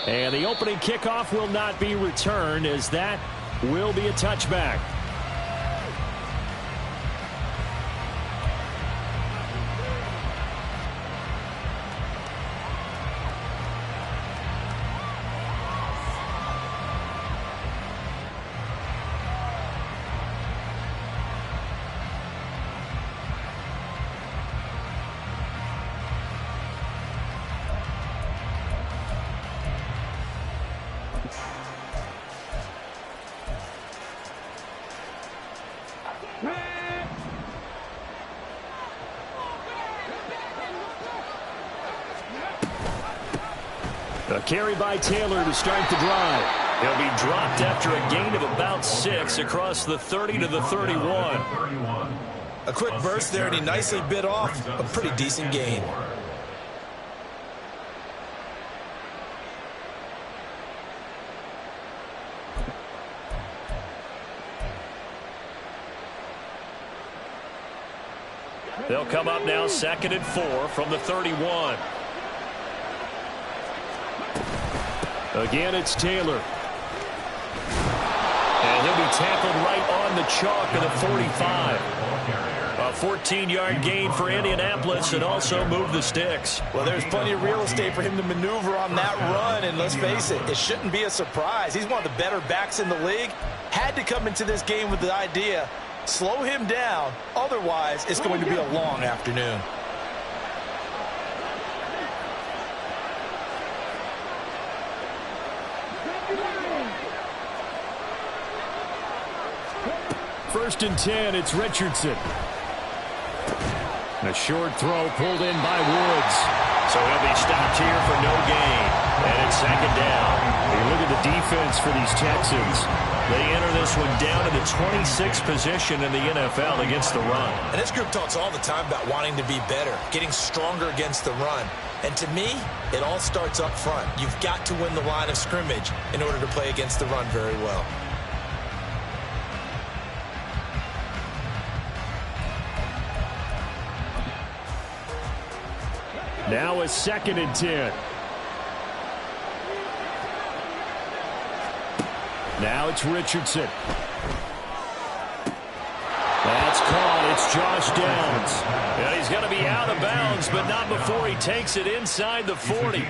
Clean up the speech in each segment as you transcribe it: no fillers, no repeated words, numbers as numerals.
And the opening kickoff will not be returned, as that will be a touchback. A carry by Taylor to start the drive. He'll be dropped after a gain of about 6 across the 30 to the 31. A quick burst there, and he nicely bit off a pretty decent gain. They'll come up now 2nd and 4 from the 31. Again, it's Taylor. And he'll be tackled right on the chalk of the 45. A 14-yard gain for Indianapolis, and also move the sticks. Well, there's plenty of real estate for him to maneuver on that run, and let's face it, it shouldn't be a surprise. He's one of the better backs in the league. Had to come into this game with the idea, slow him down, otherwise it's going to be a long afternoon. First and 10, it's Richardson. A short throw pulled in by Woods. So he'll be stopped here for no gain. And it's 2nd down. You look at the defense for these Texans. They enter this one down to the 26th position in the NFL against the run. And this group talks all the time about wanting to be better, getting stronger against the run. And to me, it all starts up front. You've got to win the line of scrimmage in order to play against the run very well. Now a 2nd and 10. Now it's Richardson. That's caught. It's Josh Downs. And he's going to be out of bounds, but not before he takes it inside the 40.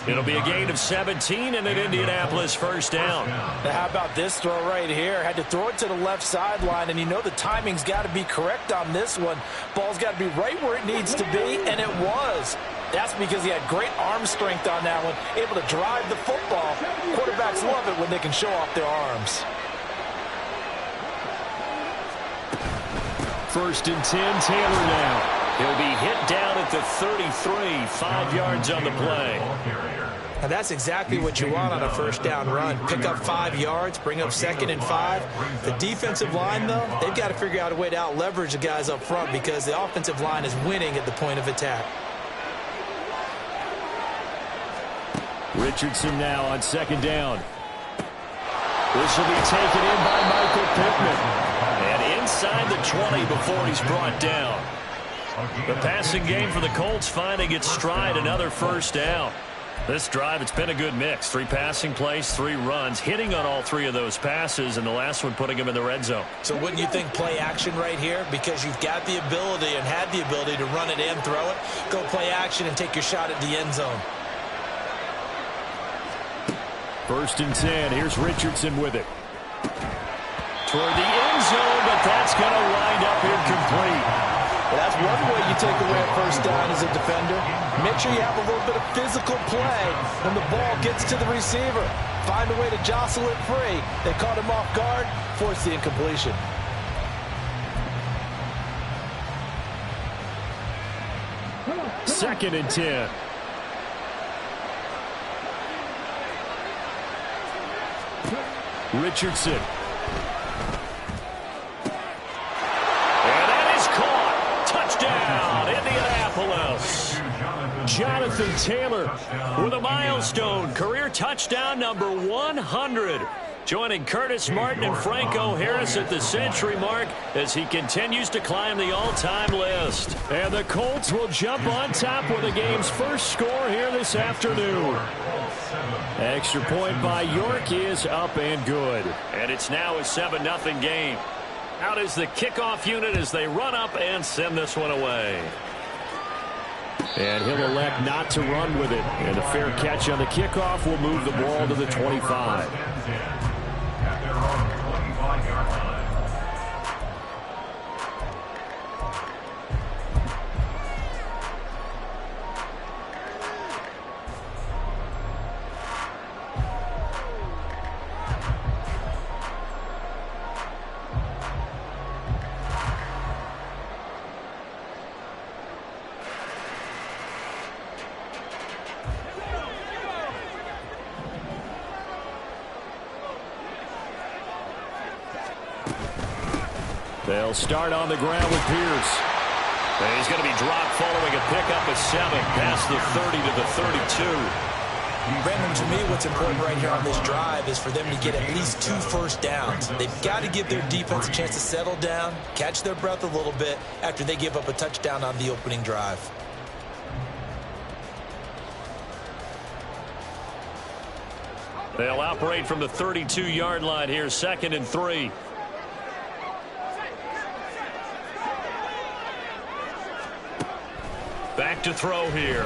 It'll be a gain of 17 and an Indianapolis first down. Now how about this throw right here? Had to throw it to the left sideline, and you know the timing's got to be correct on this one. Ball's got to be right where it needs to be, and it was. That's because he had great arm strength on that one, able to drive the football. Quarterbacks love it when they can show off their arms. First and 10, Taylor now. He'll be hit down at the 33, 5 yards on the play. Now that's exactly what you want on a first down run. Pick up 5 yards, bring up 2nd and 5. The defensive line, though, they've got to figure out a way to out-leverage the guys up front because the offensive line is winning at the point of attack. Richardson now on 2nd down. This will be taken in by Michael Pittman. And inside the 20 before he's brought down. The passing game for the Colts finding its stride, another first down. This drive, it's been a good mix. 3 passing plays, 3 runs, hitting on all 3 of those passes, and the last one putting him in the red zone. So wouldn't you think play action right here? Because you've got the ability and had the ability to run it and throw it. Go play action and take your shot at the end zone. First and 10. Here's Richardson with it. Toward the end zone, but that's going to wind up incomplete. Well, that's one way you take away a first down as a defender. Make sure you have a little bit of physical play when the ball gets to the receiver. Find a way to jostle it free. They caught him off guard, forced the incompletion. Second and 10. Richardson. And that is caught. Touchdown, Indianapolis. Jonathan Taylor with a milestone. Career touchdown number 100. Joining Curtis Martin and Franco Harris at the century mark as he continues to climb the all-time list. And the Colts will jump on top with the game's first score here this afternoon. Extra point by York is up and good. And it's now a 7-0 game. Out is the kickoff unit as they run up and send this one away. And he'll elect not to run with it. And a fair catch on the kickoff will move the ball to the 25. They'll start on the ground with Pierce. And he's going to be dropped following a pickup of 7 past the 30 to the 32. Brandon, to me, what's important right here on this drive is for them to get at least 2 first downs. They've got to give their defense a chance to settle down, catch their breath a little bit after they give up a touchdown on the opening drive. They'll operate from the 32-yard line here, 2nd and 3. Back to throw here.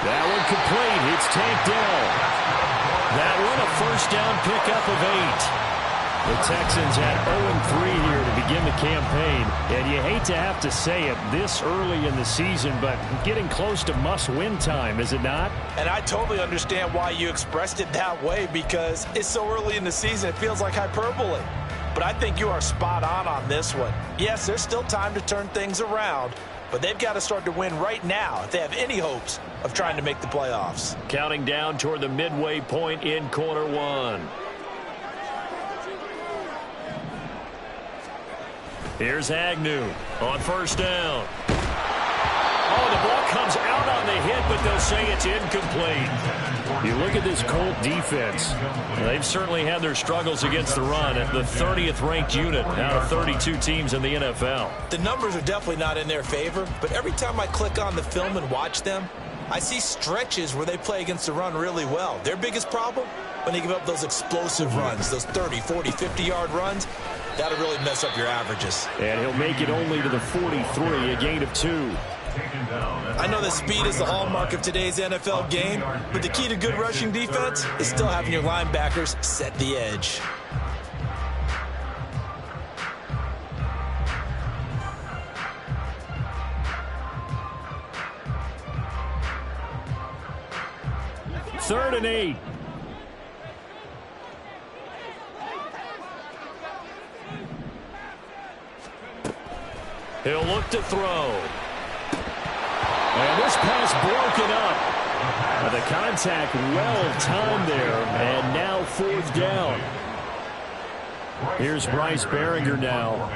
That one complete. It's Tank Dell. That one a first down pickup of 8. The Texans had 0-3 here to begin the campaign. And you hate to have to say it this early in the season, but getting close to must-win time, is it not? And I totally understand why you expressed it that way, because it's so early in the season it feels like hyperbole. But I think you are spot on this one. Yes, there's still time to turn things around, but they've got to start to win right now if they have any hopes of trying to make the playoffs. Counting down toward the midway point in quarter 1. Here's Agnew on first down. Oh, the ball comes out on the hit, but they'll say it's incomplete. You look at this Colt defense. They've certainly had their struggles against the run at the 30th ranked unit out of 32 teams in the NFL. The numbers are definitely not in their favor, but every time I click on the film and watch them, I see stretches where they play against the run really well. Their biggest problem, when they give up those explosive runs, those 30, 40, 50-yard runs, that'll really mess up your averages. And he'll make it only to the 43, a gain of 2. I know that speed is the hallmark of today's NFL game, but the key to good rushing defense is still having your linebackers set the edge. Third and 8. He'll look to throw. And this pass broken up. The contact well timed there, and now 4th down. Here's Bryce Baringer now.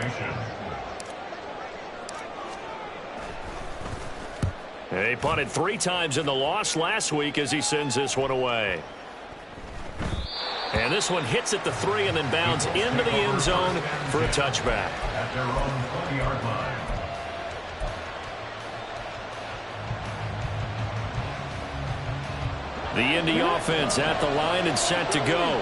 He punted 3 times in the loss last week as he sends this one away. And this one hits at the 3 and then bounds into the end zone for a touchback. At their own 20-yard line. The Indy offense at the line and set to go.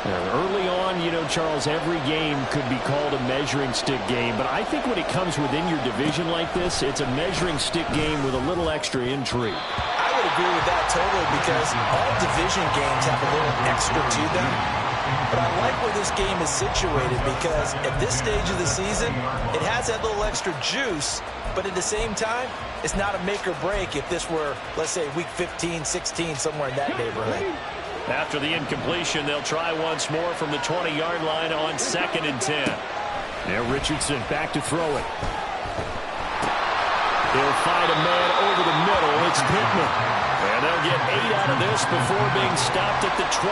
Early on, you know, Charles, every game could be called a measuring stick game. But I think when it comes within your division like this, it's a measuring stick game with a little extra intrigue. I would agree with that totally, because all division games have a little extra to them. But I like where this game is situated, because at this stage of the season, it has that little extra juice. But at the same time, it's not a make or break if this were, let's say, week 15, 16, somewhere in that neighborhood. After the incompletion, they'll try once more from the 20-yard line on 2nd and 10. Now Richardson back to throw it. He'll find a man over the middle. It's Pittman. And they'll get 8 out of this before being stopped at the 28.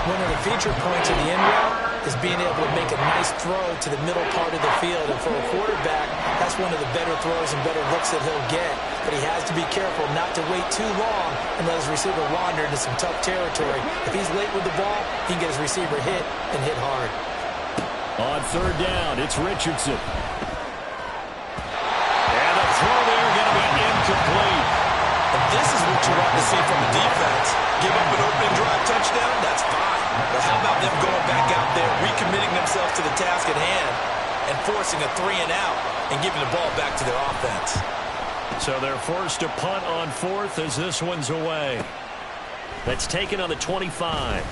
One of the feature points of the end route is being able to make a nice throw to the middle part of the field. And for a quarterback, that's one of the better throws and better looks that he'll get. But he has to be careful not to wait too long and let his receiver wander into some tough territory. If he's late with the ball, he can get his receiver hit and hit hard. On 3rd down, it's Richardson. And the throw there going to be incomplete. And this is what you you want to see from the defense. Give up an opening drive touchdown, that's fine. But how about them going back out there, recommitting themselves to the task at hand, and forcing a 3-and-out and giving the ball back to their offense. So they're forced to punt on fourth as this one's away. That's taken on the 25.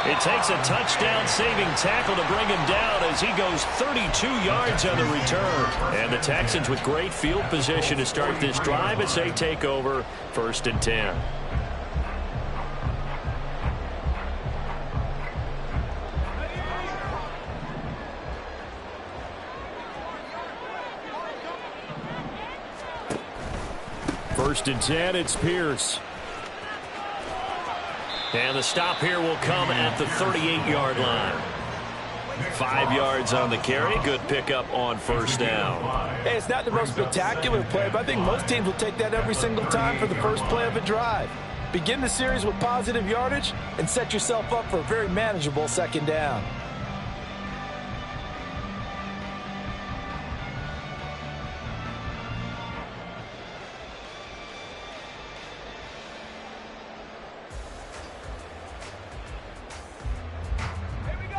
It takes a touchdown-saving tackle to bring him down as he goes 32 yards on the return. And the Texans with great field position to start this drive as they take over 1st and 10. First and 10, it's Pierce. And the stop here will come at the 38-yard line. 5 yards on the carry. Good pickup on first down. Hey, it's not the most spectacular play, but I think most teams will take that every single time for the first play of a drive. Begin the series with positive yardage and set yourself up for a very manageable 2nd down.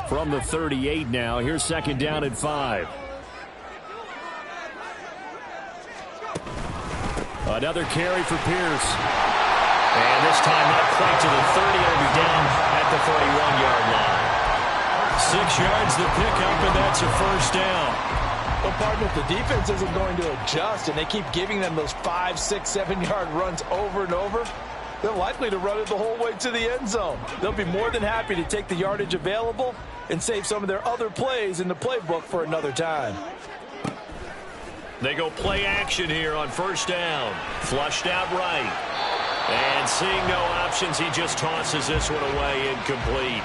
From the 38 now, here's 2nd down and 5. Another carry for Pierce. And this time not quite to the 30. It'll be down at the 41-yard line. 6 yards the pickup, and that's a first down. Well, partner, if the defense isn't going to adjust and they keep giving them those 5, 6, 7-yard runs over and over, they're likely to run it the whole way to the end zone. They'll be more than happy to take the yardage available and save some of their other plays in the playbook for another time. They go play action here on first down. Flushed out right. And seeing no options, he just tosses this one away, incomplete.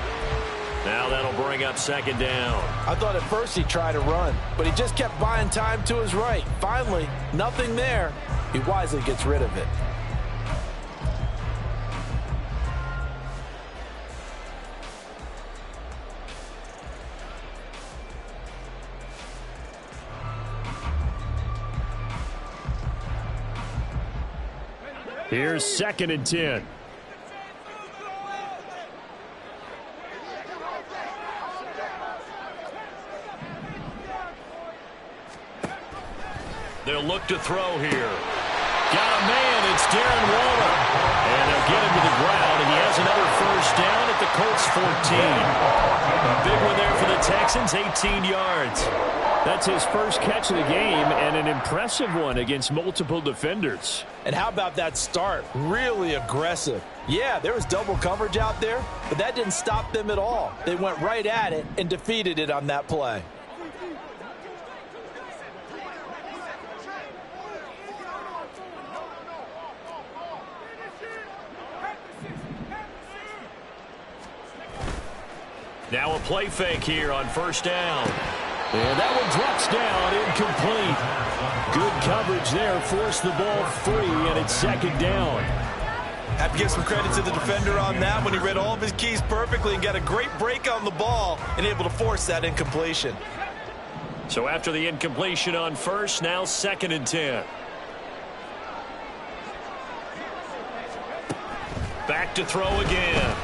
Now that'll bring up 2nd down. I thought at first he tried to run, but he just kept buying time to his right. Finally, nothing there. He wisely gets rid of it. Here's 2nd and 10. They'll look to throw here. Got a man. It's Darren Waller. And they'll get him to the ground, and he has another first down at the Colts 14. A big one there for the Texans, 18 yards. That's his first catch of the game, and an impressive one against multiple defenders. And how about that start? Really aggressive. Yeah, there was double coverage out there, but that didn't stop them at all. They went right at it and defeated it on that play. Now a play fake here on first down. And that one drops down, incomplete. Good coverage there, forced the ball free, and it's 2nd down. Have to give some credit to the defender on that when he read all of his keys perfectly and got a great break on the ball and able to force that incompletion. So after the incompletion on first, now 2nd and 10. Back to throw again.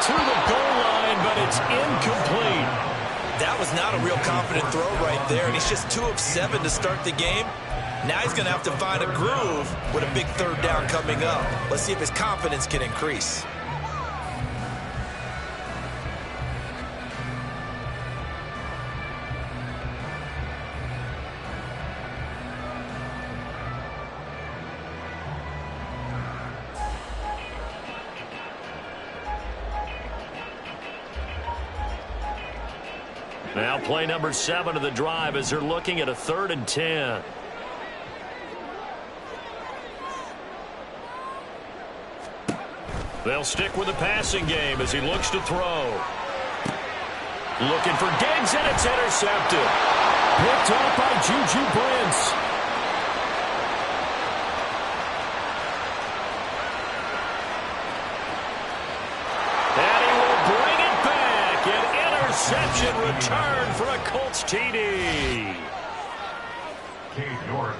To the goal line, but it's incomplete. That was not a real confident throw right there, and he's just 2 of 7 to start the game. Now he's going to have to find a groove with a big 3rd down coming up. Let's see if his confidence can increase. Now play number 7 of the drive as they're looking at a 3rd and 10. They'll stick with the passing game as he looks to throw. Looking for Diggs, and it's intercepted. Picked off by Juju Brents. And he will bring it back. An interception return for a Colts TD.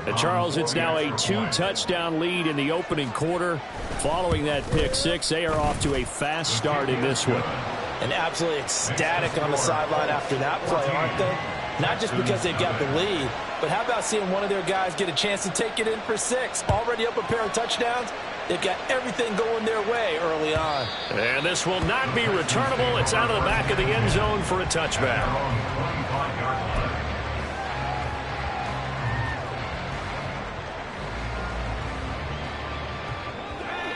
And Charles, it's now a 2-touchdown lead in the opening quarter. Following that pick six, they are off to a fast start in this one. And absolutely ecstatic on the sideline after that play, aren't they? Not just because they've got the lead, but how about seeing one of their guys get a chance to take it in for six? Already up a pair of touchdowns. They've got everything going their way early on. And this will not be returnable. It's out of the back of the end zone for a touchback.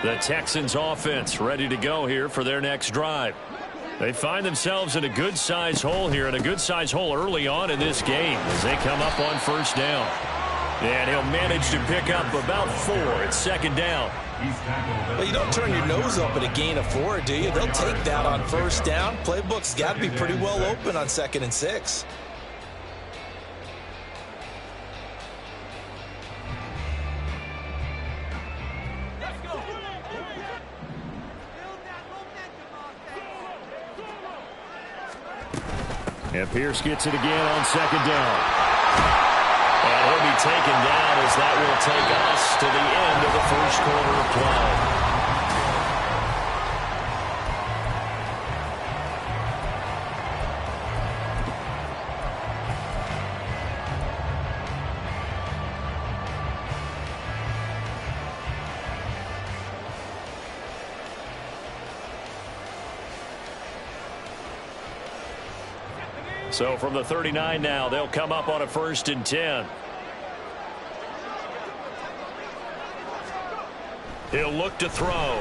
The Texans offense ready to go here for their next drive. They find themselves in a good-sized hole here, and a good-sized hole early on in this game as they come up on first down. And he'll manage to pick up about 4 at second down. Well, you don't turn your nose up at a gain of 4, do you? They'll take that on first down. Playbook's got to be pretty well open on 2nd and 6. And Pierce gets it again on second down. And he'll be taken down as that will take us to the end of the first quarter of play. So from the 39 now, they'll come up on a 1st and 10. He'll look to throw.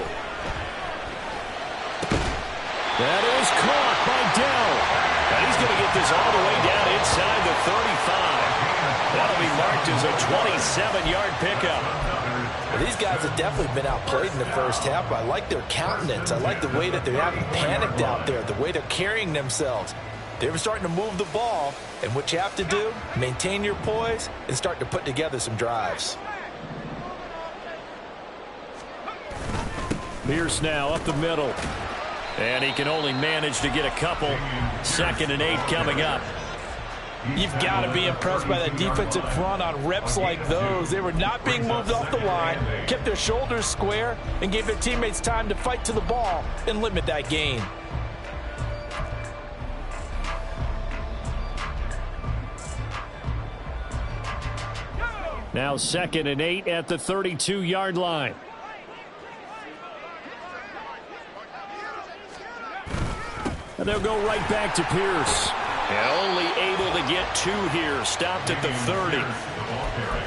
That is caught by Dell. And he's going to get this all the way down inside the 35. That'll be marked as a 27-yard pickup. Well, these guys have definitely been outplayed in the first half. I like their countenance. I like the way that they haven't panicked out there, the way they're carrying themselves. They're starting to move the ball, and what you have to do, maintain your poise and start to put together some drives. Pierce now up the middle, and he can only manage to get a couple. 2nd and 8 coming up. You've got to be impressed by that defensive front on reps like those. They were not being moved off the line, kept their shoulders square, and gave their teammates time to fight to the ball and limit that gain. Now 2nd and 8 at the 32-yard line. And they'll go right back to Pierce. And only able to get 2 here. Stopped at the 30.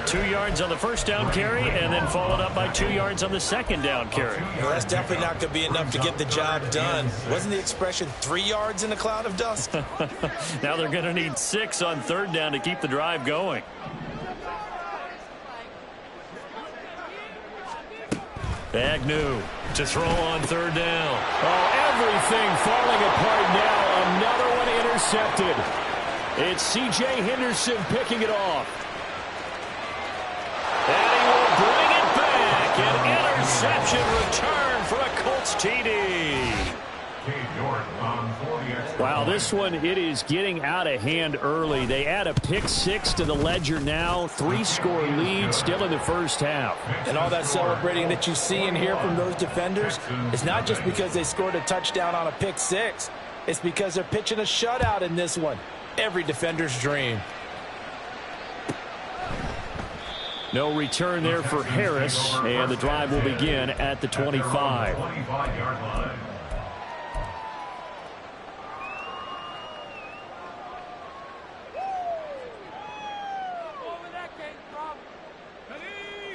2 yards on the first down carry, and then followed up by 2 yards on the second down carry. Well, that's definitely not going to be enough to get the job done. Wasn't the expression 3 yards in a cloud of dust? Now they're going to need 6 on 3rd down to keep the drive going. Agnew to throw on 3rd down. Oh, everything falling apart now. Another one intercepted. It's C.J. Henderson picking it off. And he will bring it back. An interception return for a Colts TD. Wow, this one, it is getting out of hand early. They add a pick 6 to the ledger now. 3-score lead still in the first half. And all that celebrating that you see and hear from those defenders is not just because they scored a touchdown on a pick 6. It's because they're pitching a shutout in this one. Every defender's dream. No return there for Harris, and the drive will begin at the 25.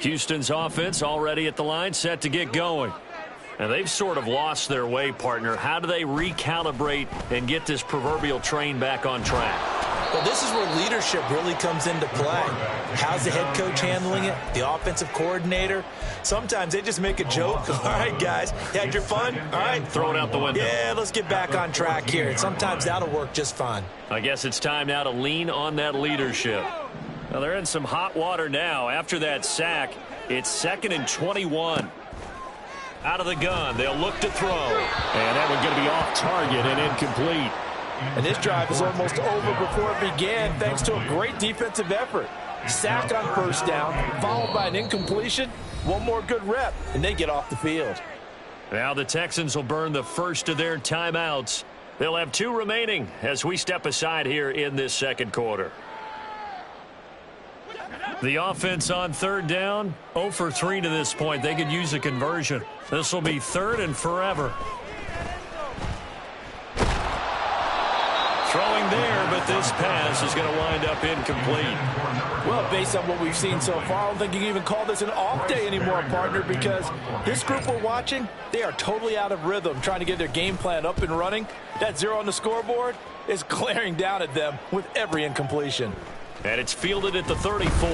Houston's offense already at the line, set to get going. And they've sort of lost their way, partner. How do they recalibrate and get this proverbial train back on track? Well, this is where leadership really comes into play. How's the head coach handling it? The offensive coordinator? Sometimes they just make a joke. All right, guys, you had your fun? All right. Throw it out the window. Yeah, let's get back on track here. And sometimes that'll work just fine. I guess it's time now to lean on that leadership. Well, they're in some hot water now. After that sack, it's 2nd and 21. Out of the gun, they'll look to throw. And that one's going to be off target and incomplete. And this drive is almost over before it began thanks to a great defensive effort. sack on first down, followed by an incompletion, one more good rep, and they get off the field. Now the Texans will burn the first of their timeouts. They'll have 2 remaining as we step aside here in this second quarter. The offense on third down, 0 for 3 to this point. They could use a conversion. This will be 3rd and forever. Throwing there, but this pass is going to wind up incomplete. Well, based on what we've seen so far, I don't think you can even call this an off day anymore, partner, because this group we're watching, they are totally out of rhythm, trying to get their game plan up and running. That 0 on the scoreboard is glaring down at them with every incompletion. And it's fielded at the 34.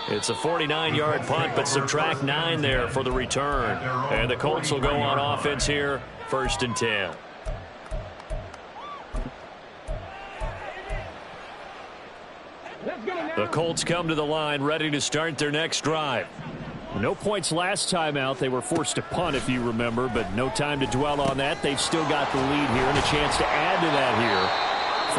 It's a 49-yard punt, but subtract 9 there for the return. And the Colts will go on offense here, 1st and 10. The Colts come to the line, ready to start their next drive. No points last time out. They were forced to punt, if you remember, but no time to dwell on that. They've still got the lead here and a chance to add to that here.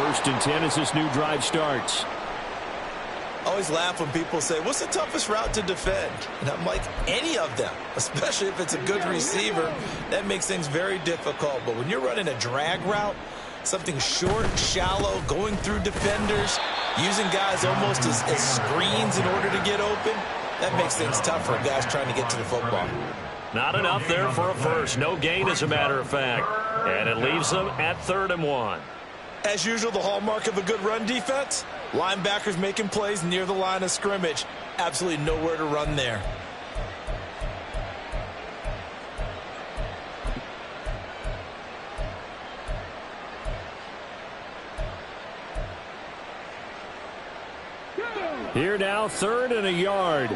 1st and 10 as this new drive starts. I always laugh when people say, what's the toughest route to defend? And I'm like, any of them, especially if it's a good receiver. That makes things very difficult. But when you're running a drag route, something short, shallow, going through defenders, using guys almost as screens in order to get open, that makes things tough for guys trying to get to the football. Not enough there for a first. No gain, as a matter of fact. And it leaves them at 3rd and 1. As usual, the hallmark of a good run defense, linebackers making plays near the line of scrimmage. Absolutely nowhere to run there. Here now, 3rd and a yard.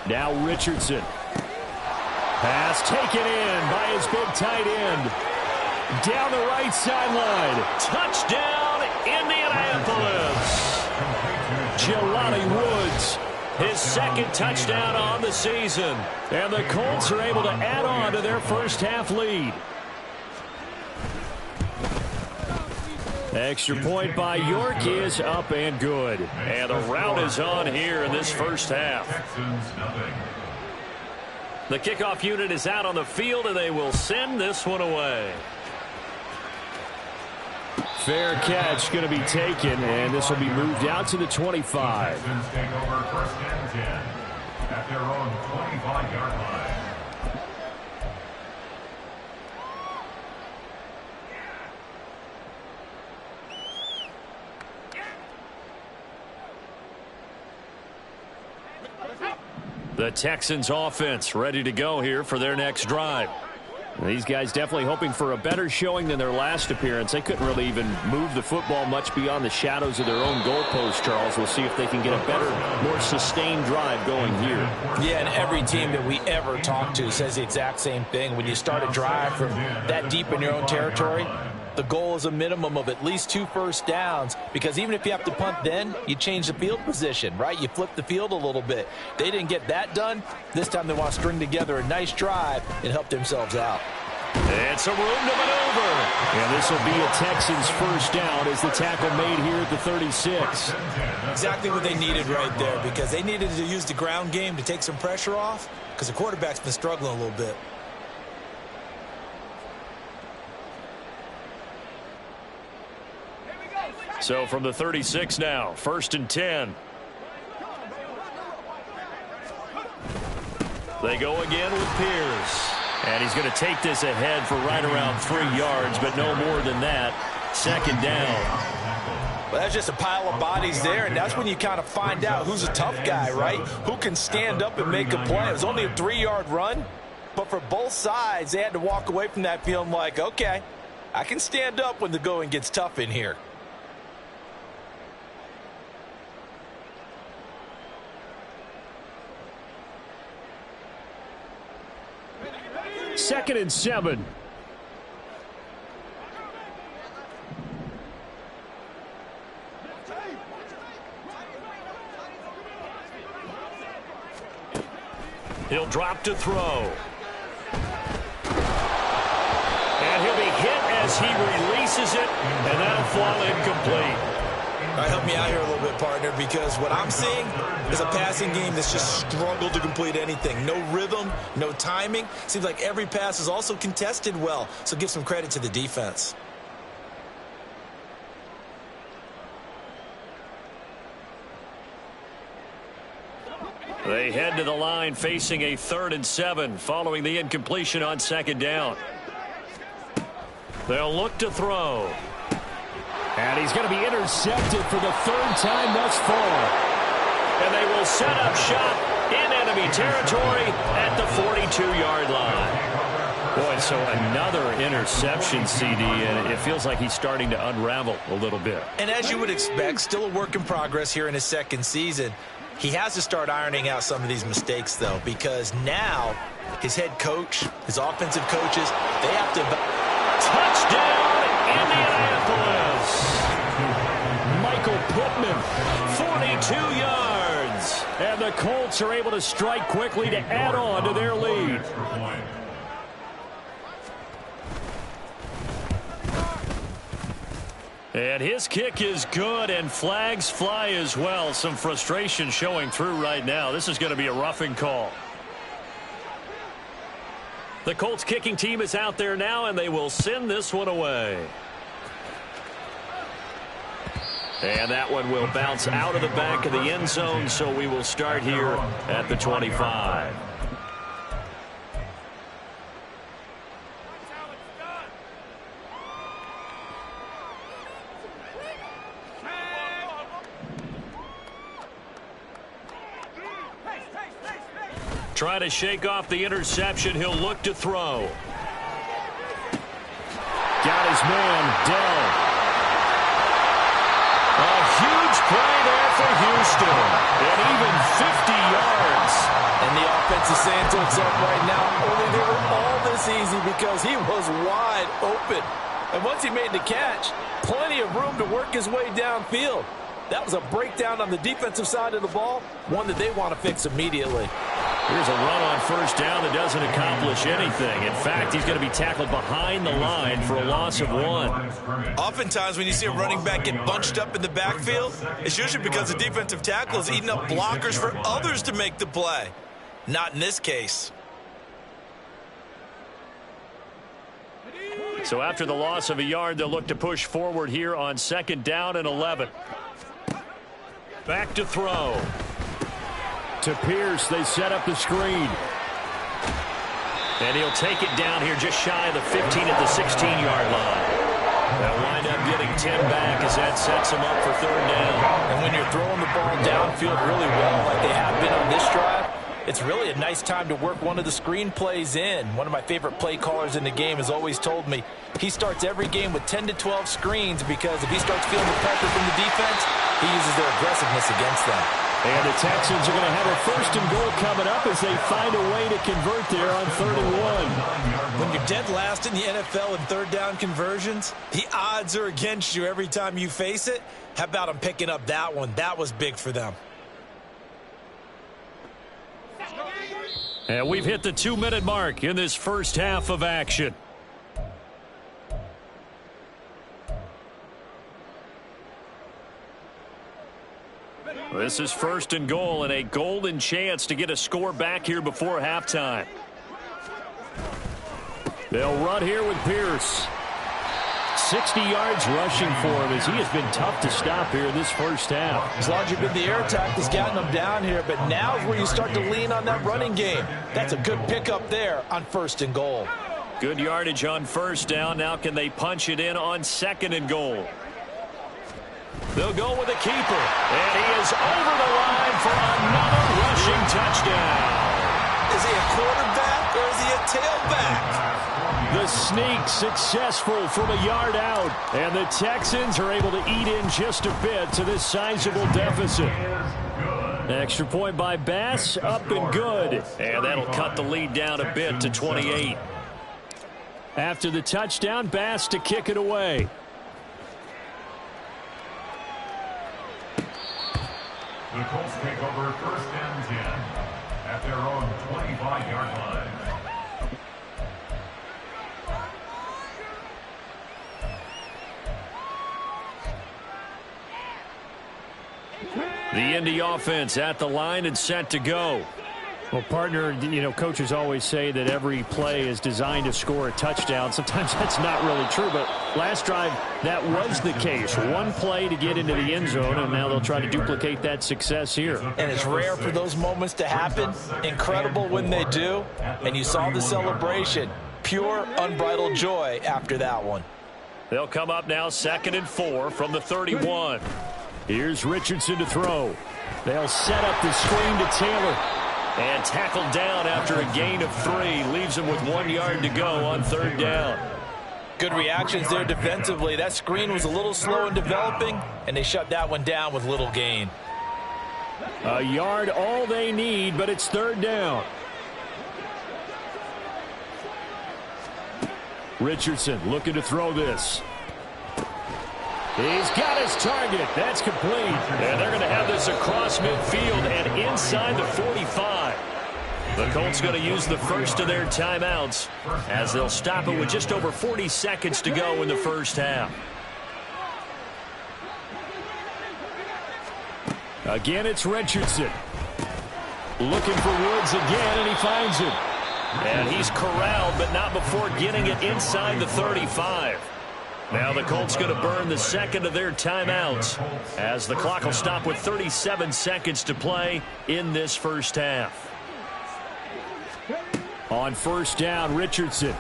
Now Richardson. Pass taken in by his big tight end. Down the right sideline. Touchdown, Indianapolis. Jelani Woods, his 2nd touchdown on the season. And the Colts are able to add on to their first half lead. Extra point by York is up and good. And the route is on here in this first half. The kickoff unit is out on the field, and they will send this one away. Fair catch going to be taken, and this will be moved out to the 25. Take over 1st and 10 at their own 25-yard line. The Texans offense ready to go here for their next drive. These guys definitely hoping for a better showing than their last appearance. They couldn't really even move the football much beyond the shadows of their own goalpost, Charles. We'll see if they can get a better, more sustained drive going here. Yeah, and every team that we ever talk to says the exact same thing. When you start a drive from that deep in your own territory, the goal is a minimum of at least 2 first downs, because even if you have to punt then, you change the field position, right? You flip the field a little bit. They didn't get that done. This time they want to string together a nice drive and help themselves out. It's a room to maneuver. And this will be a Texans first down as the tackle made here at the 36. Exactly what they needed right there, because they needed to use the ground game to take some pressure off, because the quarterback's been struggling a little bit. So from the 36 now, 1st and 10. They go again with Pierce. And he's going to take this ahead for right around 3 yards, but no more than that. 2nd down. Well, that's just a pile of bodies there, and that's when you kind of find out who's a tough guy, right? Who can stand up and make a play. It was only a 3-yard run, but for both sides, they had to walk away from that feeling like, okay, I can stand up when the going gets tough in here. Second and 7. He'll drop to throw. And he'll be hit as he releases chases it, and that'll fall incomplete. All right, help me out here a little bit, partner, because what I'm seeing is a passing game that's just struggled to complete anything. No rhythm, no timing. Seems like every pass is also contested well, so give some credit to the defense. They head to the line facing a 3rd and 7 following the incompletion on 2nd down. They'll look to throw. And he's going to be intercepted for the 3rd time thus far. And they will set up shop in enemy territory at the 42-yard line. Boy, so another interception, CD, and it feels like he's starting to unravel a little bit. And as you would expect, still a work in progress here in his 2nd season. He has to start ironing out some of these mistakes, though, because now his head coach, his offensive coaches, they have to... Touchdown, Indianapolis! Michael Pittman, 42 yards. and the Colts are able to strike quickly to add on to their lead. And his kick is good, and flags fly as well. Some frustration showing through right now. This is going to be a roughing call. The Colts kicking team is out there now, and they will send this one away. And that one will bounce out of the back of the end zone, so we will start here at the 25. Trying to shake off the interception. He'll look to throw. Got his man, Dell. A huge play there for Houston. And even 50 yards. And the offense is saying to itself right now, only they were all this easy because he was wide open. And once he made the catch, plenty of room to work his way downfield. That was a breakdown on the defensive side of the ball, one that they want to fix immediately. Here's a run on first down that doesn't accomplish anything. In fact, he's going to be tackled behind the line for a loss of 1. Oftentimes when you see a running back get bunched up in the backfield, it's usually because the defensive tackle is eating up blockers for others to make the play. Not in this case. So after the loss of a yard, they'll look to push forward here on 2nd down and 11. Back to throw. To Pierce, they set up the screen. And he'll take it down here just shy of the 15 at the 16-yard line. They'll wind up getting 10 back as that sets them up for 3rd down. And when you're throwing the ball downfield really well like they have been on this drive, it's really a nice time to work one of the screen plays in. One of my favorite play callers in the game has always told me he starts every game with 10 to 12 screens because if he starts feeling the pressure from the defense, he uses their aggressiveness against them. And the Texans are going to have a 1st and goal coming up as they find a way to convert there on 3rd and 1. When you're dead last in the NFL in 3rd down conversions, the odds are against you every time you face it. How about them picking up that one? That was big for them. And we've hit the 2-minute mark in this first half of action. This is 1st and goal and a golden chance to get a score back here before halftime. They'll run here with Pierce. 60 yards rushing for him as he has been tough to stop here in this first half. As long as you've been the air attack that's gotten them down here, but now is where you start to lean on that running game. That's a good pickup there on 1st and goal. Good yardage on 1st down. Now can they punch it in on 2nd and goal? They'll go with a keeper. And he is over the line for another rushing touchdown. Is he a quarterback or is he a tailback? The sneak successful from a yard out. And the Texans are able to eat in just a bit to this sizable deficit. Extra point by Bass, up and good. And that'll cut the lead down a bit to 28. After the touchdown, Bass to kick it away. The Colts take over 1st and 10 at their own 25-yard line. The Indy offense at the line and set to go. Well, partner, coaches always say that every play is designed to score a touchdown. Sometimes that's not really true, but last drive, that was the case. One play to get into the end zone, and now they'll try to duplicate that success here. And it's rare for those moments to happen. Incredible when they do. And you saw the celebration. Pure, unbridled joy after that one. They'll come up now 2nd and 4 from the 31. Here's Richardson to throw. They'll set up the screen to Taylor. And tackled down after a gain of 3. Leaves him with 1 yard to go on 3rd down. Good reactions there defensively. That screen was a little slow in developing, and they shut that one down with little gain. A yard all they need, but it's 3rd down. Richardson looking to throw this. He's got his target. That's complete. And they're going to have this across midfield and inside the 45. The Colts going to use the first of their timeouts as they'll stop it with just over 40 seconds to go in the first half. Again, it's Richardson. Looking for Woods again, and he finds him. And he's corralled, but not before getting it inside the 35. Now the Colts going to burn the second of their timeouts as the clock will stop with 37 seconds to play in this first half. On 1st down, Richardson.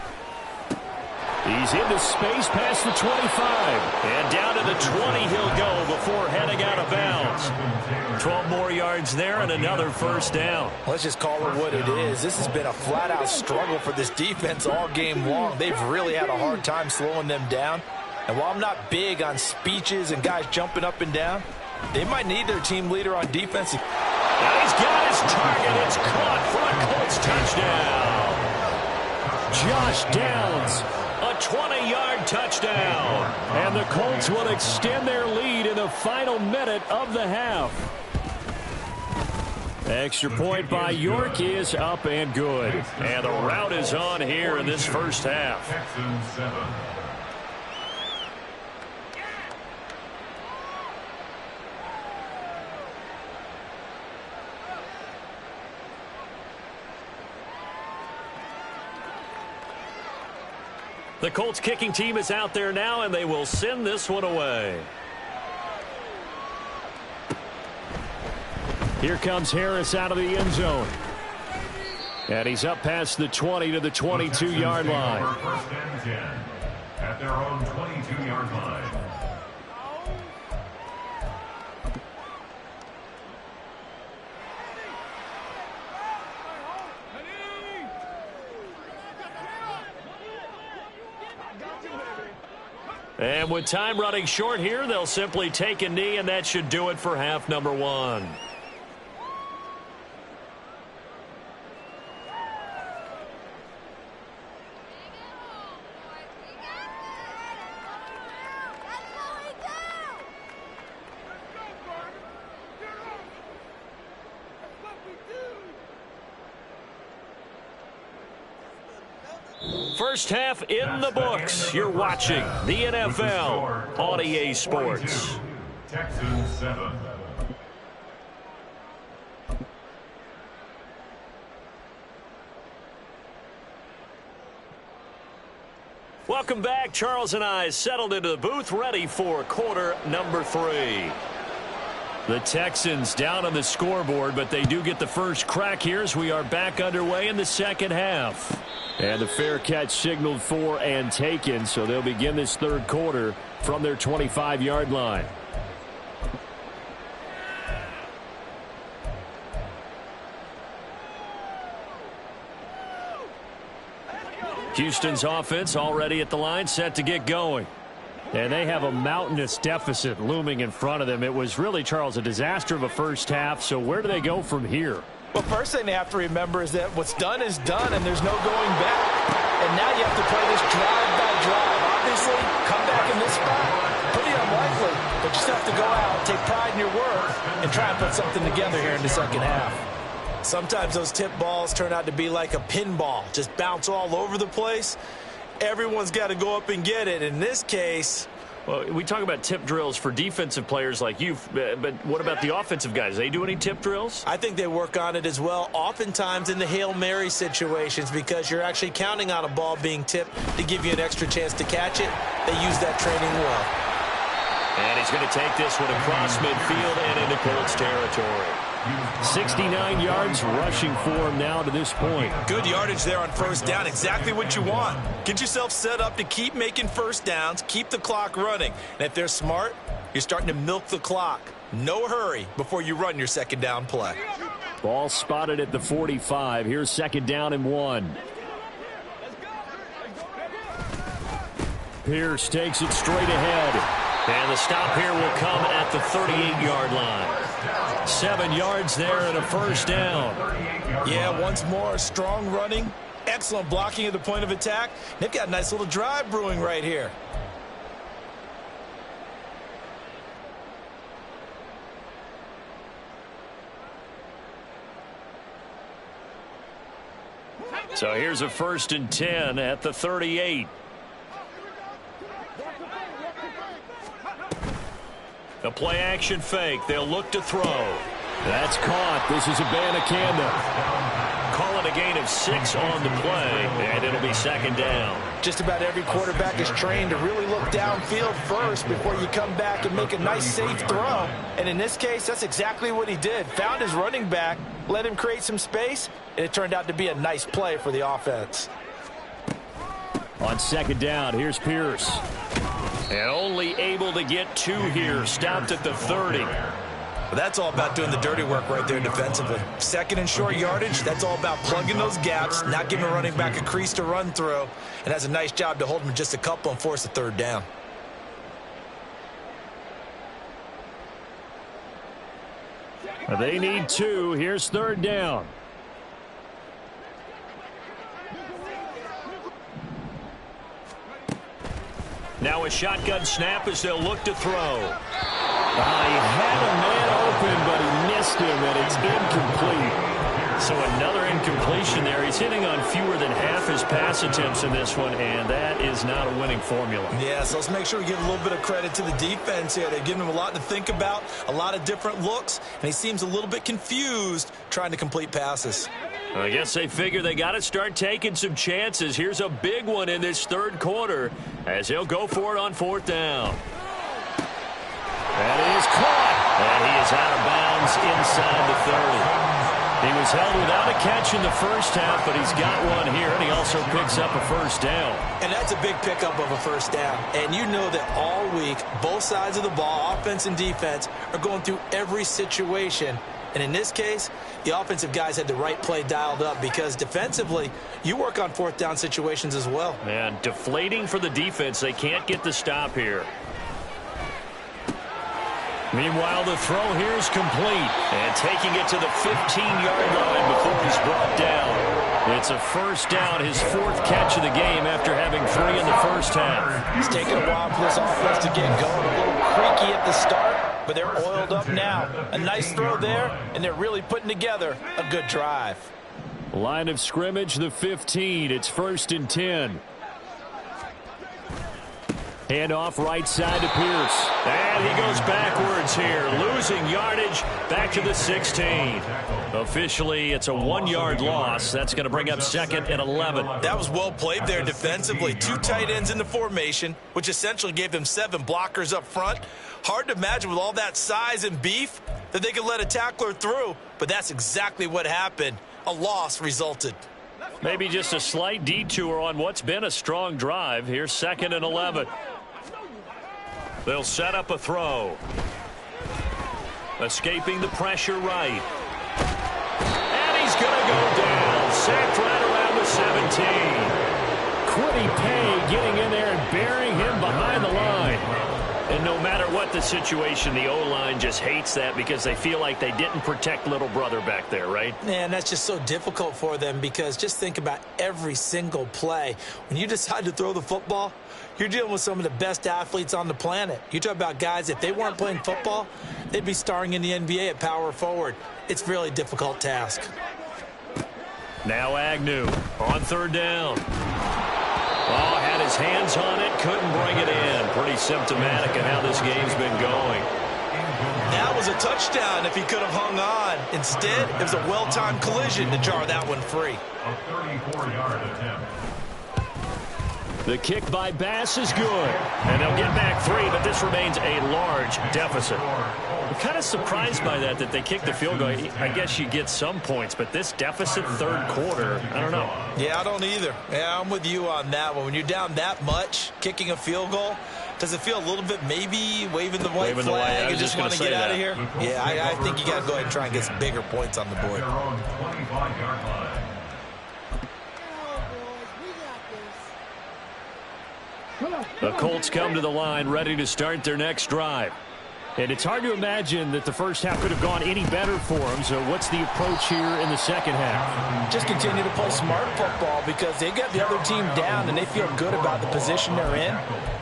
He's into space past the 25. And down to the 20 he'll go before heading out of bounds. 12 more yards there and another 1st down. Let's just call it what it is. This has been a flat-out struggle for this defense all game long. They've really had a hard time slowing them down. And while I'm not big on speeches and guys jumping up and down, they might need their team leader on defense. Now he's got his target. It's caught for a Colts touchdown. Josh Downs, a 20-yard touchdown. And the Colts will extend their lead in the final minute of the half. Extra point by York is up and good. And the route is on here in this first half. Texans 7. The Colts kicking team is out there now, and they will send this one away. Here comes Harris out of the end zone. And he's up past the 20 to the 22-yard line. First and 10 at their own 22-yard line. And with time running short here, they'll simply take a knee, and that should do it for half number 1. First half in the books. You're watching the NFL on EA Sports. Texans 7. Welcome back. Charles and I settled into the booth, ready for quarter number 3. The Texans down on the scoreboard, but they do get the first crack here as we are back underway in the second half. And the fair catch signaled for and taken, so they'll begin this third quarter from their 25-yard line. Houston's offense already at the line, set to get going. And they have a mountainous deficit looming in front of them. It was really, Charles, a disaster of a first half, so where do they go from here? Well, first thing they have to remember is that what's done is done, and there's no going back. And now you have to play this drive by drive. Obviously, come back in this spot, pretty unlikely. But you still have to go out, take pride in your work, and try and put something together here in the second half. Sometimes those tip balls turn out to be like a pinball, just bounce all over the place. Everyone's got to go up and get it. In this case, Well, we talk about tip drills for defensive players like you, but what about the offensive guys? They do any tip drills? I think they work on it as well, oftentimes in the Hail Mary situations, because you're actually counting on a ball being tipped to give you an extra chance to catch it. They use that training well. And he's going to take this one across midfield and into Colts territory. 69 yards rushing for him now to this point. Good yardage there on first down. Exactly what you want. Get yourself set up to keep making first downs, keep the clock running. And if they're smart, you're starting to milk the clock. No hurry before you run your second down play. Ball spotted at the 45. Here's second down and 1. Pierce takes it straight ahead. And the stop here will come at the 38-yard line. 7 yards there and a first down. Yeah, once more, strong running, excellent blocking at the point of attack. They've got a nice little drive brewing right here. So here's a 1st and 10 at the 38. A play-action fake. They'll look to throw. That's caught. This is Abanikanda. Call it a gain of 6 on the play, and it'll be second down. Just about every quarterback is trained to really look downfield first before you come back and make a nice, safe throw. And in this case, that's exactly what he did. Found his running back, let him create some space, and it turned out to be a nice play for the offense. On second down, here's Pierce. And only able to get 2 here. Stopped at the 30. Well, that's all about doing the dirty work right there defensively. Second and short yardage, that's all about plugging those gaps, not giving a running back a crease to run through, and has a nice job to hold him just a couple and force a third down. They need 2. Here's third down. Now a shotgun snap as they'll look to throw. He had a man open, but he missed him, and it's incomplete. So another incompletion there. He's hitting on fewer than half his pass attempts in this one, and that is not a winning formula. Yeah, so let's make sure we give a little bit of credit to the defense here. They've given him a lot to think about, a lot of different looks, and he seems a little bit confused trying to complete passes. I guess they figure they got to start taking some chances. Here's a big one in this third quarter as he'll go for it on 4th down. That is caught. And he is out of bounds inside the 30. He was held without a catch in the first half, but he's got one here, and he also picks up a first down. And that's a big pickup of a first down. And you know that all week, both sides of the ball, offense and defense, are going through every situation. And in this case, the offensive guys had the right play dialed up because defensively, you work on 4th down situations as well. And deflating for the defense. They can't get the stop here. Meanwhile, the throw here is complete. And taking it to the 15-yard line before he's brought down. It's a first down, his 4th catch of the game after having 3 in the first half. It's taken a while for this offense to get going. A little creaky at the start, but they're oiled up now. A nice throw there, and they're really putting together a good drive. Line of scrimmage, the 15. It's 1st and 10. Handoff right side to Pierce. And he goes backwards here, losing yardage back to the 16. Officially, it's a 1-yard loss. That's going to bring up 2nd and 11. That was well played there defensively. 2 tight ends in the formation, which essentially gave them 7 blockers up front. Hard to imagine with all that size and beef that they could let a tackler through, but that's exactly what happened. A loss resulted. Maybe just a slight detour on what's been a strong drive. Here's 2nd and 11. They'll set up a throw. Escaping the pressure right. And he's going to go down. Sacked right around the 17. Quiddy Pay getting in there and burying him behind the line. And no matter what the situation, the O-line just hates that because they feel like they didn't protect little brother back there, right? Man, that's just so difficult for them because just think about every single play. When you decide to throw the football, you're dealing with some of the best athletes on the planet. You talk about guys, if they weren't playing football, they'd be starring in the NBA at power forward. It's a really difficult task. Now Agnew on 3rd down. Oh, had his hands on it, couldn't bring it in. Pretty symptomatic of how this game's been going. That was a touchdown if he could have hung on. Instead, it was a well-timed collision to jar that one free. A 34-yard attempt. The kick by Bass is good. And they'll get back 3, but this remains a large deficit. I'm kind of surprised by that they kicked the field goal. I guess you get some points, but this deficit third quarter, I don't know. Yeah, I don't either. Yeah, I'm with you on that one. When you're down that much, kicking a field goal, does it feel a little bit maybe waving the white flag and just want to get out of here? Yeah, I think you got to go ahead and try and get some bigger points on the board. Their own 25-yard line. The Colts come to the line ready to start their next drive. And it's hard to imagine that the first half could have gone any better for them. So what's the approach here in the second half? Just continue to play smart football because they got the other team down and they feel good about the position they're in.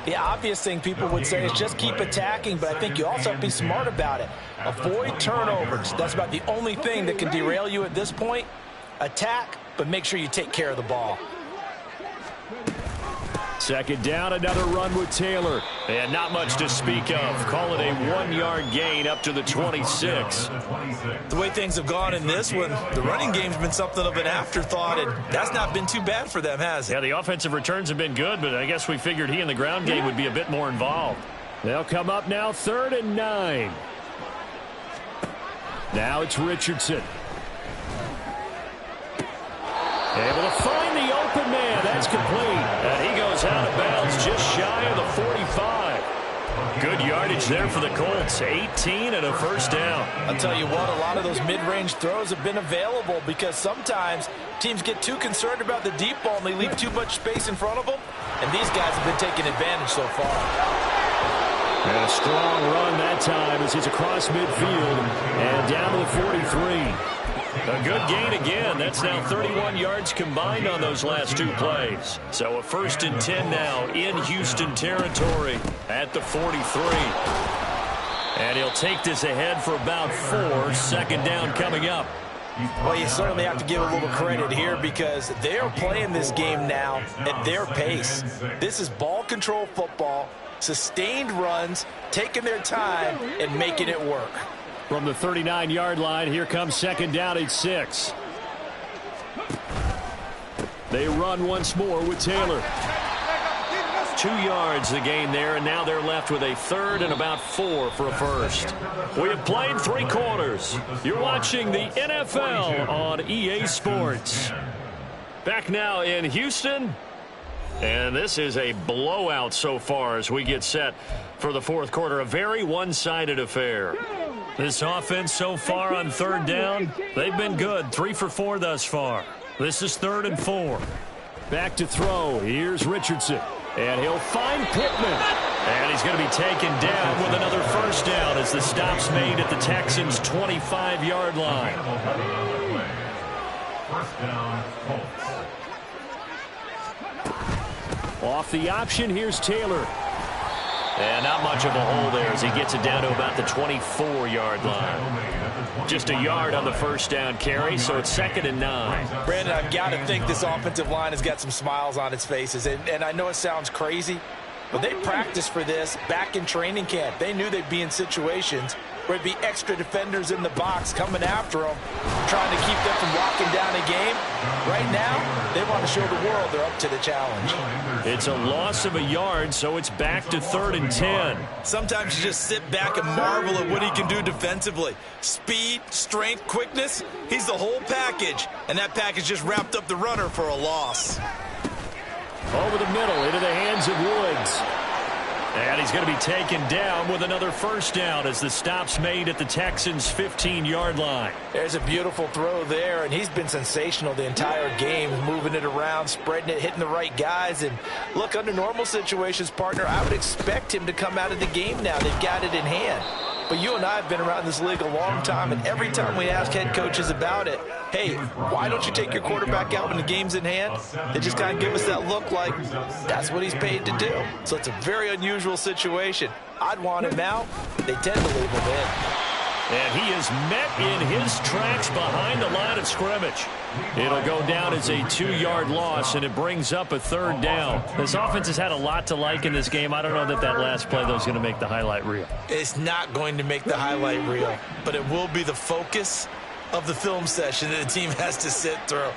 The obvious thing people would say is just keep attacking, but I think you also have to be smart about it. Avoid turnovers. That's about the only thing that can derail you at this point. Attack, but make sure you take care of the ball. Second down, another run with Taylor. And not much to speak of. Call it a 1-yard gain up to the 26. The way things have gone in this one, the running game's been something of an afterthought, and that's not been too bad for them, has it? Yeah, the offensive returns have been good, but I guess we figured he in the ground game would be a bit more involved. They'll come up now 3rd and 9. Now it's Richardson. Able to find the open man. That's complete. And he goes out of bounds just shy of the 45. Good yardage there for the Colts. 18 and a first down. I'll tell you what, a lot of those mid-range throws have been available because sometimes teams get too concerned about the deep ball and they leave too much space in front of them. And these guys have been taking advantage so far. And a strong run that time as he's across midfield and down to the 43. A good gain again. That's now 31 yards combined on those last 2 plays. So a 1st and 10 now in Houston territory at the 43. And he'll take this ahead for about 4. 2nd down coming up. Well, you certainly have to give a little credit here because they're playing this game now at their pace. This is ball control football, sustained runs, taking their time, and making it work. From the 39-yard line, here comes 2nd down at 6. They run once more with Taylor. 2 yards the gain there, and now they're left with a 3rd and about 4 for a first. We have played 3 quarters. You're watching the NFL on EA Sports. Back now in Houston. And this is a blowout so far as we get set for the 4th quarter. A very one-sided affair. This offense so far on 3rd down, they've been good. 3 for 4 thus far. This is 3rd and 4. Back to throw. Here's Richardson. And he'll find Pittman. And he's going to be taken down with another first down as the stop's made at the Texans' 25-yard line. First down, Colts. Off the option, here's Taylor. And not much of a hole there as he gets it down to about the 24-yard line. Just a yard on the first down carry, so it's 2nd and 9. Brandon, I've got to think this offensive line has got some smiles on its faces. And I know it sounds crazy, but they practiced for this back in training camp. They knew they'd be in situations where it'd be extra defenders in the box coming after them, trying to keep them from locking down a game. Right now, they want to show the world they're up to the challenge. It's a loss of a yard, so it's back to 3rd and 10. Sometimes you just sit back and marvel at what he can do defensively. Speed, strength, quickness, he's the whole package. And that package just wrapped up the runner for a loss. Over the middle, into the hands of Woods. And he's going to be taken down with another first down as the stop's made at the Texans' 15-yard line. There's a beautiful throw there, and he's been sensational the entire game, moving it around, spreading it, hitting the right guys. And look, under normal situations, partner, I would expect him to come out of the game now. They've got it in hand. But you and I have been around this league a long time, and every time we ask head coaches about it, hey, why don't you take your quarterback out when the game's in hand? They just kind of give us that look like that's what he's paid to do. So it's a very unusual situation. I'd want him out. They tend to leave him in. And he is met in his tracks behind the line of scrimmage. It'll go down as a 2-yard loss, and it brings up a 3rd down. This offense has had a lot to like in this game. I don't know that last play, though, is going to make the highlight reel. It's not going to make the highlight reel, but it will be the focus of the film session that the team has to sit through.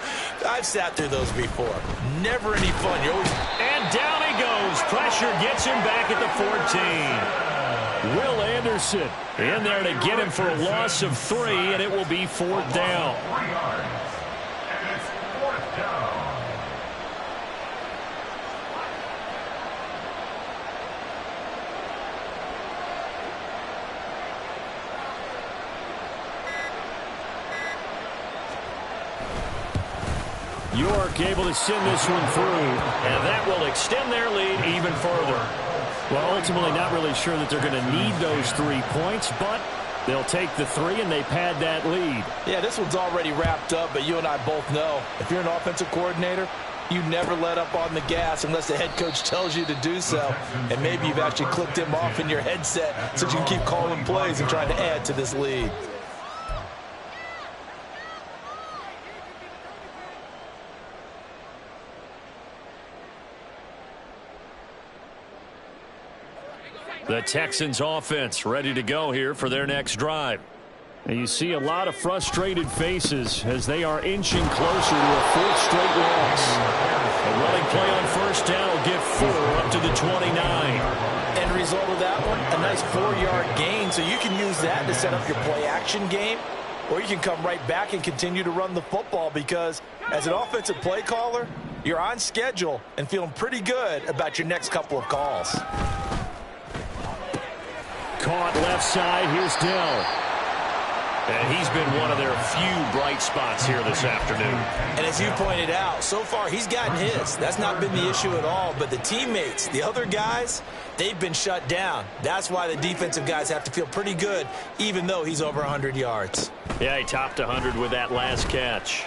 I've sat through those before. Never any fun. You're always... And down he goes. Pressure gets him back at the 14. Will Anderson in there to get him for a loss of 3, and it will be 4th down. And it's 4th down. York able to send this one through, and that will extend their lead even further. Well, ultimately not really sure that they're going to need those 3 points, but they'll take the 3 and they pad that lead. Yeah, this one's already wrapped up, but you and I both know if you're an offensive coordinator, you never let up on the gas unless the head coach tells you to do so. And maybe you've actually clicked him off in your headset so you can keep calling plays and trying to add to this lead. The Texans offense ready to go here for their next drive. And you see a lot of frustrated faces as they are inching closer to a 4th straight loss. A running play on 1st down will get 4 up to the 29. End result of that one, a nice 4-yard gain, so you can use that to set up your play-action game, or you can come right back and continue to run the football because as an offensive play caller, you're on schedule and feeling pretty good about your next couple of calls. Caught left side. Here's Dell. And he's been one of their few bright spots here this afternoon. And as you pointed out, so far he's gotten his. That's not been the issue at all. But the teammates, the other guys, they've been shut down. That's why the defensive guys have to feel pretty good, even though he's over 100 yards. Yeah, he topped 100 with that last catch.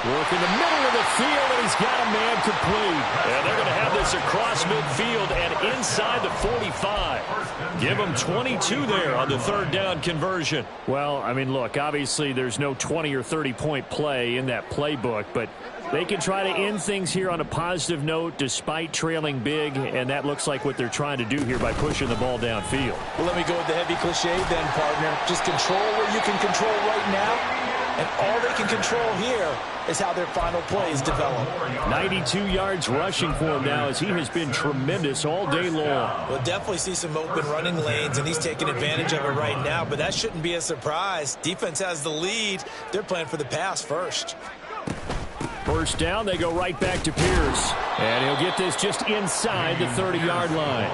Work in the middle of the field, and he's got a man complete. And they're going to have this across midfield and inside the 45. Give them 22 there on the 3rd down conversion. Well, I mean, look, obviously there's no 20 or 30-point play in that playbook, but they can try to end things here on a positive note despite trailing big, and that looks like what they're trying to do here by pushing the ball downfield. Well, let me go with the heavy cliche then, partner. Just control what you can control right now. And all they can control here is how their final plays develop. 92 yards rushing for him now as he has been tremendous all day long. We'll definitely see some open running lanes, and he's taking advantage of it right now, but that shouldn't be a surprise. Defense has the lead. They're playing for the pass first. 1st down, they go right back to Pierce. And he'll get this just inside the 30-yard line.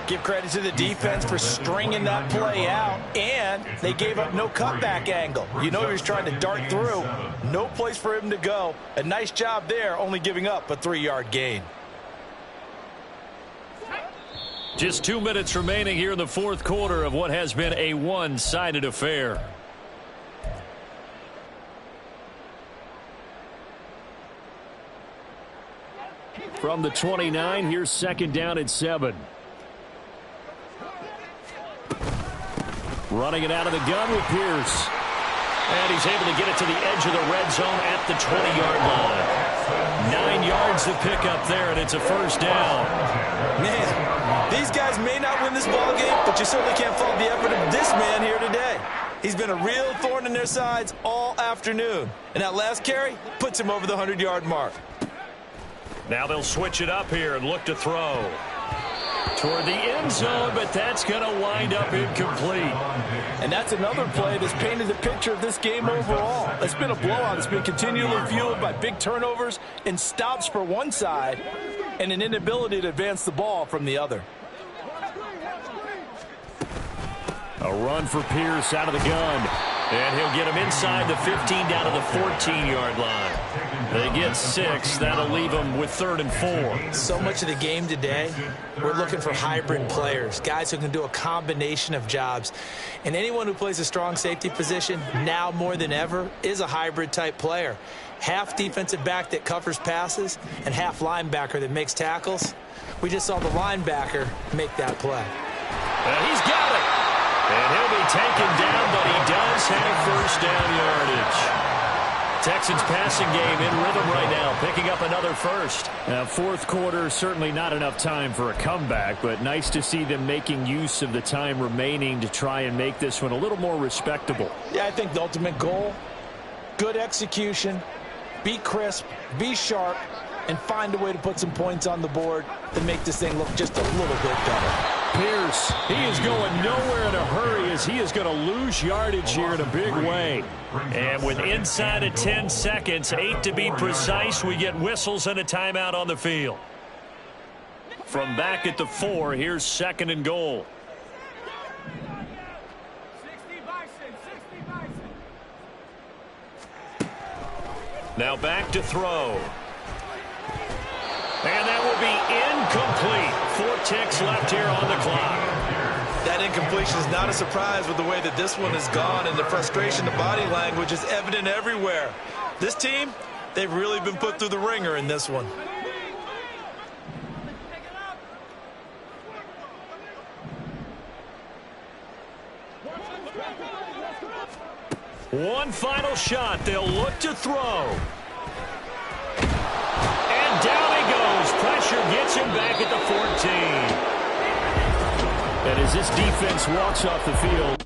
Give credit to the defense for stringing that play out, and they gave up no cutback angle. You know he was trying to dart through. No place for him to go. A nice job there, only giving up a 3-yard gain. Just 2 minutes remaining here in the 4th quarter of what has been a one-sided affair. From the 29, here's 2nd down and 7. Running it out of the gun with Pierce. And he's able to get it to the edge of the red zone at the 20-yard line. 9 yards to pick up there, and it's a 1st down. Man, these guys may not win this ball game, but you certainly can't fault the effort of this man here today. He's been a real thorn in their sides all afternoon. And that last carry puts him over the 100-yard mark. Now they'll switch it up here and look to throw. Toward the end zone, but that's going to wind up incomplete. And that's another play that's painted the picture of this game overall. It's been a blowout. It's been continually fueled by big turnovers and stops for one side and an inability to advance the ball from the other. A run for Pierce out of the gun. And he'll get him inside the 15 down to the 14-yard line. They get 6. That'll leave them with 3rd and 4. So much of the game today, we're looking for hybrid players, guys who can do a combination of jobs. And anyone who plays a strong safety position, now more than ever, is a hybrid-type player. Half defensive back that covers passes and half linebacker that makes tackles. We just saw the linebacker make that play. And he's got it. And he'll be taken 10 first down yardage. Texans passing game in rhythm right now, picking up another first. Now, fourth quarter, certainly not enough time for a comeback, but nice to see them making use of the time remaining to try and make this one a little more respectable. Yeah, I think the ultimate goal, good execution, be crisp, be sharp, and find a way to put some points on the board to make this thing look just a little bit better. Pierce, he is going nowhere in a hurry as he is going to lose yardage here in a big way. And with inside of 10 seconds, 8 to be precise, we get whistles and a timeout on the field. From back at the 4, here's 2nd and goal. Now back to throw. And that will be incomplete. 4 ticks left here on the clock. That incompletion is not a surprise with the way that this one has gone, and the frustration, the body language is evident everywhere. This team, they've really been put through the ringer in this one. One final shot. They'll look to throw. And down he goes. Pressure gets him back at the 14. And as this defense walks off the field,